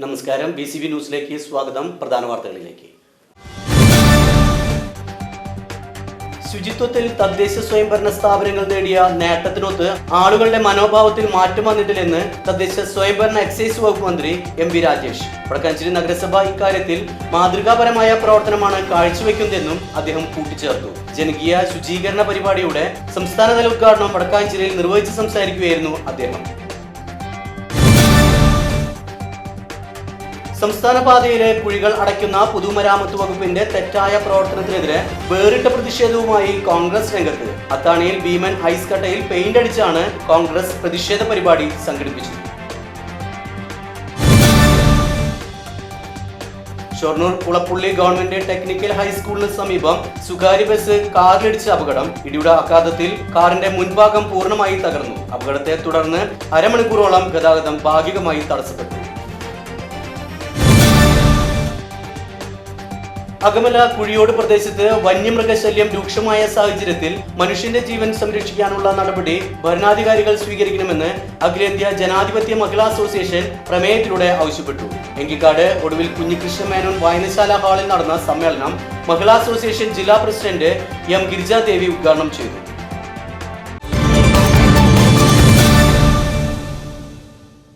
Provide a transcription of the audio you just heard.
നമസ്കാരം. BCV ന്യൂസിലേക്ക് സ്വാഗതം. പ്രധാന വാർത്തകളിലേക്ക്. ശുചിത്വത്തിൽ തദ്ദേശ സ്വയംഭരണ സ്ഥാപനങ്ങൾ നേടിയ നേട്ടത്തിനൊത്ത് ആളുകളുടെ മനോഭാവത്തിൽ മാറ്റം വന്നിട്ടില്ലെന്ന് തദ്ദേശ സ്വയംഭരണ എക്സൈസ് വകുപ്പ് മന്ത്രി MV രാജേഷ്. വടക്കാഞ്ചേരി നഗരസഭ ഇക്കാര്യത്തിൽ മാതൃകാപരമായ പ്രവർത്തനമാണ് കാഴ്ചവെക്കുന്നതെന്നും അദ്ദേഹം കൂട്ടിച്ചേർത്തു. ജനകീയ ശുചീകരണ പരിപാടിയുടെ സംസ്ഥാനതല ഉദ്ഘാടനം വടക്കാഞ്ചേരിയിൽ നിർവഹിച്ച് സംസാരിക്കുകയായിരുന്നു അദ്ദേഹം. സംസ്ഥാന പാതയിലെ കുഴികൾ അടയ്ക്കുന്ന പൊതുമരാമത്ത് വകുപ്പിന്റെ തെറ്റായ പ്രവർത്തനത്തിനെതിരെ വേറിട്ട പ്രതിഷേധവുമായി കോൺഗ്രസ് രംഗത്ത്. അത്താണിയിൽ ഭീമൻ ഐസ് കട്ടയിൽ പെയിന്റ് അടിച്ചാണ് കോൺഗ്രസ് പ്രതിഷേധ പരിപാടി സംഘടിപ്പിച്ചത്. ഷൊർണൂർ കുളപ്പുള്ളി ഗവൺമെന്റ് ടെക്നിക്കൽ ഹൈസ്കൂളിന് സമീപം സ്വകാര്യ ബസ് കാറിലിടിച്ച അപകടം. ഇടിയുടെ ആഘാതത്തിൽ കാറിന്റെ മുൻഭാഗം പൂർണ്ണമായി തകർന്നു. അപകടത്തെ തുടർന്ന് അരമണിക്കൂറോളം ഗതാഗതം ഭാഗികമായി തടസ്സപ്പെട്ടു. അകമല കുഴിയോട് പ്രദേശത്ത് വന്യമൃഗശല്യം രൂക്ഷമായ സാഹചര്യത്തിൽ മനുഷ്യന്റെ ജീവൻ സംരക്ഷിക്കാനുള്ള നടപടി ഭരണാധികാരികൾ സ്വീകരിക്കണമെന്ന് അഖിലേന്ത്യാ ജനാധിപത്യ മഹിളാ അസോസിയേഷൻ പ്രമേയത്തിലൂടെ ആവശ്യപ്പെട്ടു. എങ്കിക്കാട് ഒടുവിൽ കുഞ്ഞികൃഷ്ണ മേനോൻ വായനശാല ഹാളിൽ നടന്ന സമ്മേളനം മഹിളാ അസോസിയേഷൻ ജില്ലാ പ്രസിഡന്റ് M ഗിരിജാദേവി ഉദ്ഘാടനം ചെയ്തു.